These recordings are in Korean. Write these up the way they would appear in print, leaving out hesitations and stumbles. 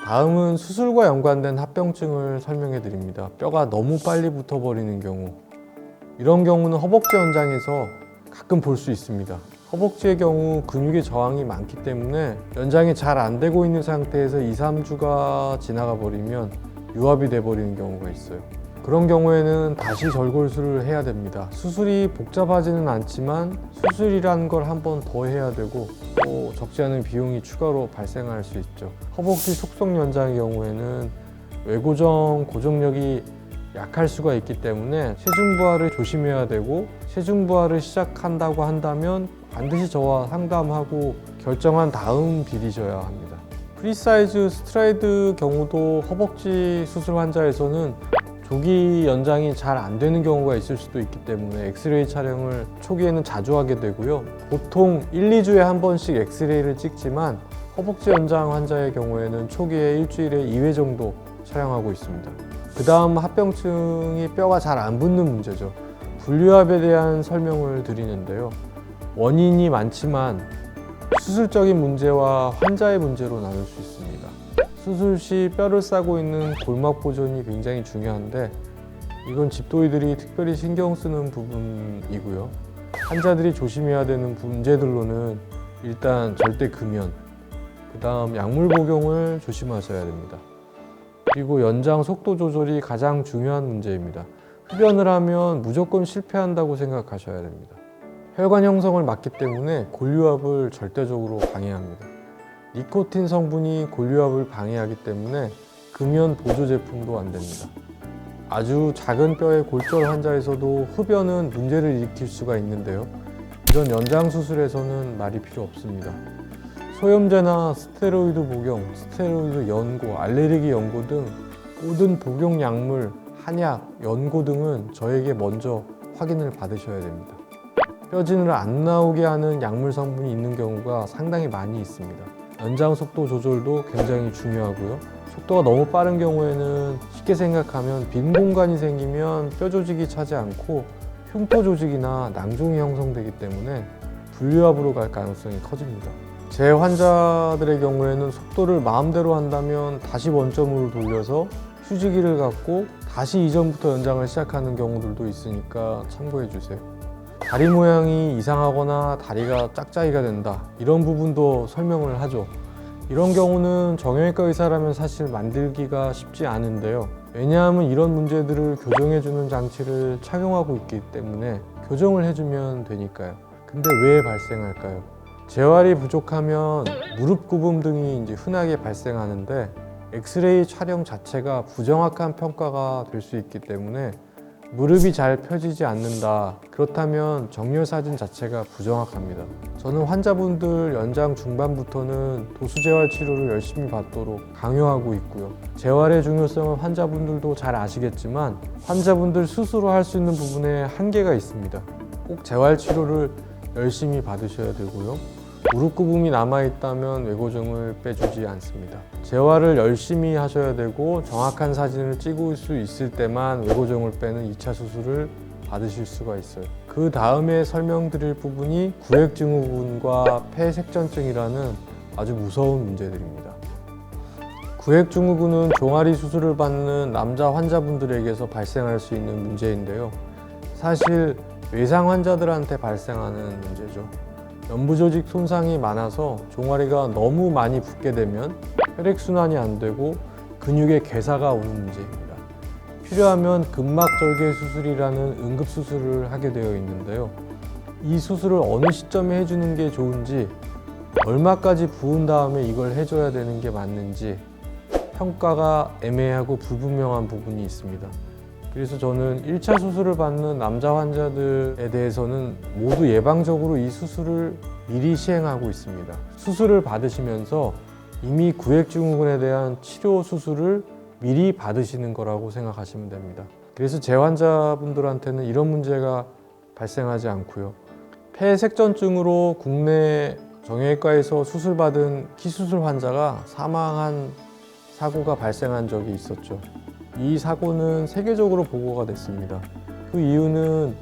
다음은 수술과 연관된 합병증을 설명해 드립니다. 뼈가 너무 빨리 붙어버리는 경우, 이런 경우는 허벅지 연장에서 가끔 볼 수 있습니다. 허벅지의 경우 근육의 저항이 많기 때문에 연장이 잘 안 되고 있는 상태에서 2, 3주가 지나가 버리면 유압이 돼 버리는 경우가 있어요. 그런 경우에는 다시 절골술을 해야 됩니다. 수술이 복잡하지는 않지만 수술이라는 걸 한 번 더 해야 되고 또 적지 않은 비용이 추가로 발생할 수 있죠. 허벅지 속성 연장의 경우에는 외고정 고정력이 약할 수가 있기 때문에 체중 부하를 조심해야 되고, 체중 부하를 시작한다고 한다면 반드시 저와 상담하고 결정한 다음 디디셔야 합니다. 프리사이즈 스트라이드 경우도 허벅지 수술 환자에서는 조기 연장이 잘 안 되는 경우가 있을 수도 있기 때문에 엑스레이 촬영을 초기에는 자주 하게 되고요. 보통 1, 2주에 한 번씩 엑스레이를 찍지만 허벅지 연장 환자의 경우에는 초기에 일주일에 2회 정도 촬영하고 있습니다. 그 다음 합병증이 뼈가 잘 안 붙는 문제죠. 분류압에 대한 설명을 드리는데요. 원인이 많지만 수술적인 문제와 환자의 문제로 나눌 수 있습니다. 수술 시 뼈를 싸고 있는 골막 보존이 굉장히 중요한데, 이건 집도의들이 특별히 신경 쓰는 부분이고요. 환자들이 조심해야 되는 문제들로는 일단 절대 금연, 그 다음 약물 복용을 조심하셔야 됩니다. 그리고 연장 속도 조절이 가장 중요한 문제입니다. 흡연을 하면 무조건 실패한다고 생각하셔야 됩니다. 혈관 형성을 막기 때문에 골유압을 절대적으로 방해합니다. 니코틴 성분이 골유압을 방해하기 때문에 금연 보조 제품도 안 됩니다. 아주 작은 뼈의 골절 환자에서도 흡연은 문제를 일으킬 수가 있는데요. 이런 연장 수술에서는 말이 필요 없습니다. 소염제나 스테로이드 복용, 스테로이드 연고, 알레르기 연고 등 모든 복용 약물, 한약, 연고 등은 저에게 먼저 확인을 받으셔야 됩니다. 뼈진을 안 나오게 하는 약물 성분이 있는 경우가 상당히 많이 있습니다. 연장 속도 조절도 굉장히 중요하고요. 속도가 너무 빠른 경우에는 쉽게 생각하면 빈 공간이 생기면 뼈 조직이 차지 않고 흉터 조직이나 낭종이 형성되기 때문에 분류압으로 갈 가능성이 커집니다. 제 환자들의 경우에는 속도를 마음대로 한다면 다시 원점으로 돌려서 휴지기를 갖고 다시 이전부터 연장을 시작하는 경우들도 있으니까 참고해 주세요. 다리 모양이 이상하거나 다리가 짝짝이가 된다, 이런 부분도 설명을 하죠. 이런 경우는 정형외과 의사라면 사실 만들기가 쉽지 않은데요. 왜냐하면 이런 문제들을 교정해주는 장치를 착용하고 있기 때문에 교정을 해주면 되니까요. 근데 왜 발생할까요? 재활이 부족하면 무릎 굽음 등이 이제 흔하게 발생하는데, 엑스레이 촬영 자체가 부정확한 평가가 될 수 있기 때문에 무릎이 잘 펴지지 않는다, 그렇다면 정렬 사진 자체가 부정확합니다. 저는 환자분들 연장 중반부터는 도수재활 치료를 열심히 받도록 강요하고 있고요. 재활의 중요성은 환자분들도 잘 아시겠지만 환자분들 스스로 할 수 있는 부분에 한계가 있습니다. 꼭 재활 치료를 열심히 받으셔야 되고요. 무릎 굽음이 남아있다면 외고정을 빼주지 않습니다. 재활을 열심히 하셔야 되고 정확한 사진을 찍을 수 있을 때만 외고정을 빼는 2차 수술을 받으실 수가 있어요. 그 다음에 설명드릴 부분이 구획증후군과 폐색전증이라는 아주 무서운 문제들입니다. 구획증후군은 종아리 수술을 받는 남자 환자분들에게서 발생할 수 있는 문제인데요. 사실 외상 환자들한테 발생하는 문제죠. 연부조직 손상이 많아서 종아리가 너무 많이 붓게 되면 혈액순환이 안 되고 근육에 괴사가 오는 문제입니다. 필요하면 근막절개 수술이라는 응급수술을 하게 되어 있는데요. 이 수술을 어느 시점에 해주는 게 좋은지, 얼마까지 부은 다음에 이걸 해줘야 되는 게 맞는지 평가가 애매하고 불분명한 부분이 있습니다. 그래서 저는 1차 수술을 받는 남자 환자들에 대해서는 모두 예방적으로 이 수술을 미리 시행하고 있습니다. 수술을 받으시면서 이미 구획증후군에 대한 치료 수술을 미리 받으시는 거라고 생각하시면 됩니다. 그래서 제 환자분들한테는 이런 문제가 발생하지 않고요. 폐색전증으로 국내 정형외과에서 수술받은 키수술 환자가 사망한 사고가 발생한 적이 있었죠. 이 사고는 세계적으로 보고가 됐습니다. 그 이유는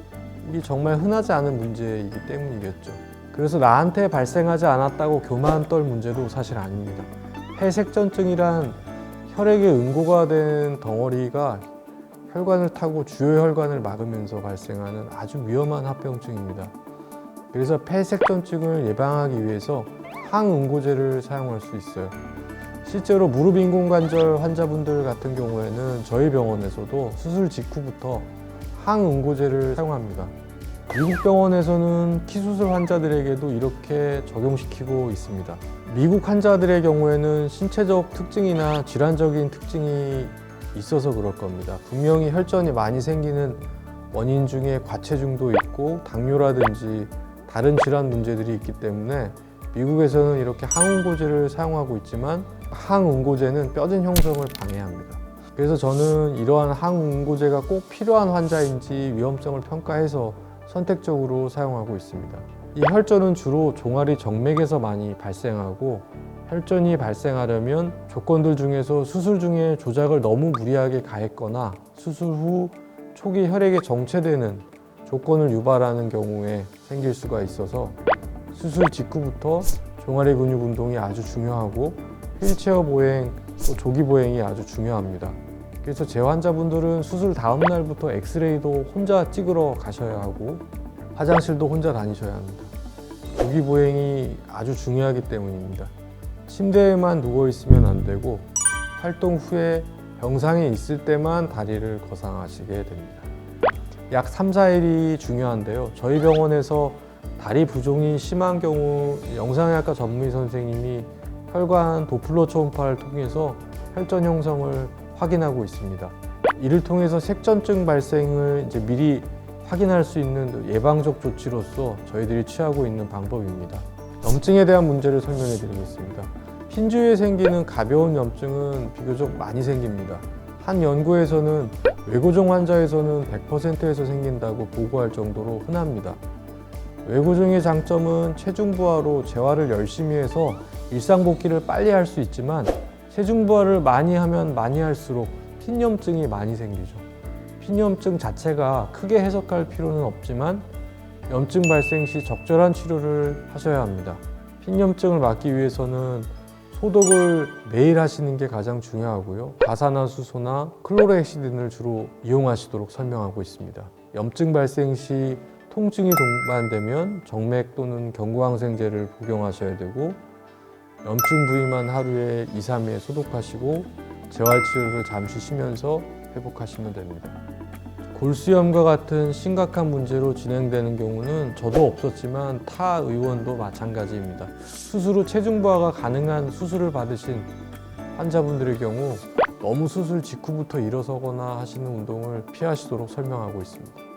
이게 정말 흔하지 않은 문제이기 때문이겠죠. 그래서 나한테 발생하지 않았다고 교만 떨 문제도 사실 아닙니다. 폐색전증이란 혈액에 응고가 된 덩어리가 혈관을 타고 주요 혈관을 막으면서 발생하는 아주 위험한 합병증입니다. 그래서 폐색전증을 예방하기 위해서 항응고제를 사용할 수 있어요. 실제로 무릎 인공관절 환자분들 같은 경우에는 저희 병원에서도 수술 직후부터 항응고제를 사용합니다. 미국 병원에서는 키수술 환자들에게도 이렇게 적용시키고 있습니다. 미국 환자들의 경우에는 신체적 특징이나 질환적인 특징이 있어서 그럴 겁니다. 분명히 혈전이 많이 생기는 원인 중에 과체중도 있고 당뇨라든지 다른 질환 문제들이 있기 때문에 미국에서는 이렇게 항응고제를 사용하고 있지만 항응고제는 뼈진 형성을 방해합니다. 그래서 저는 이러한 항응고제가 꼭 필요한 환자인지 위험성을 평가해서 선택적으로 사용하고 있습니다. 이 혈전은 주로 종아리 정맥에서 많이 발생하고 혈전이 발생하려면 조건들 중에서 수술 중에 조작을 너무 무리하게 가했거나 수술 후 초기 혈액에 정체되는 조건을 유발하는 경우에 생길 수가 있어서 수술 직후부터 종아리 근육 운동이 아주 중요하고 휠체어 보행, 또 조기 보행이 아주 중요합니다. 그래서 제 환자분들은 수술 다음 날부터 엑스레이도 혼자 찍으러 가셔야 하고 화장실도 혼자 다니셔야 합니다. 조기 보행이 아주 중요하기 때문입니다. 침대에만 누워 있으면 안 되고 활동 후에 병상에 있을 때만 다리를 거상하시게 됩니다. 약 3, 4일이 중요한데요. 저희 병원에서 다리 부종이 심한 경우 영상의학과 전문의 선생님이 혈관 도플러 초음파를 통해서 혈전 형성을 확인하고 있습니다. 이를 통해서 색전증 발생을 이제 미리 확인할 수 있는 예방적 조치로서 저희들이 취하고 있는 방법입니다. 염증에 대한 문제를 설명해 드리겠습니다. 핀주에 생기는 가벼운 염증은 비교적 많이 생깁니다. 한 연구에서는 외고종 환자에서는 100%에서 생긴다고 보고할 정도로 흔합니다. 외고종의 장점은 체중 부하로 재활을 열심히 해서 일상 복귀를 빨리 할 수 있지만 체중 부하를 많이 하면 많이 할수록 핀염증이 많이 생기죠. 핀염증 자체가 크게 해석할 필요는 없지만 염증 발생 시 적절한 치료를 하셔야 합니다. 핀염증을 막기 위해서는 소독을 매일 하시는 게 가장 중요하고요. 과산화수소나 클로르헥시딘을 주로 이용하시도록 설명하고 있습니다. 염증 발생 시 통증이 동반되면 정맥 또는 경구항생제를 복용하셔야 되고 염증 부위만 하루에 2, 3회 소독하시고 재활치료를 잠시 쉬면서 회복하시면 됩니다. 골수염과 같은 심각한 문제로 진행되는 경우는 저도 없었지만 타 의원도 마찬가지입니다. 수술 후 체중 부하가 가능한 수술을 받으신 환자분들의 경우 너무 수술 직후부터 일어서거나 하시는 운동을 피하시도록 설명하고 있습니다.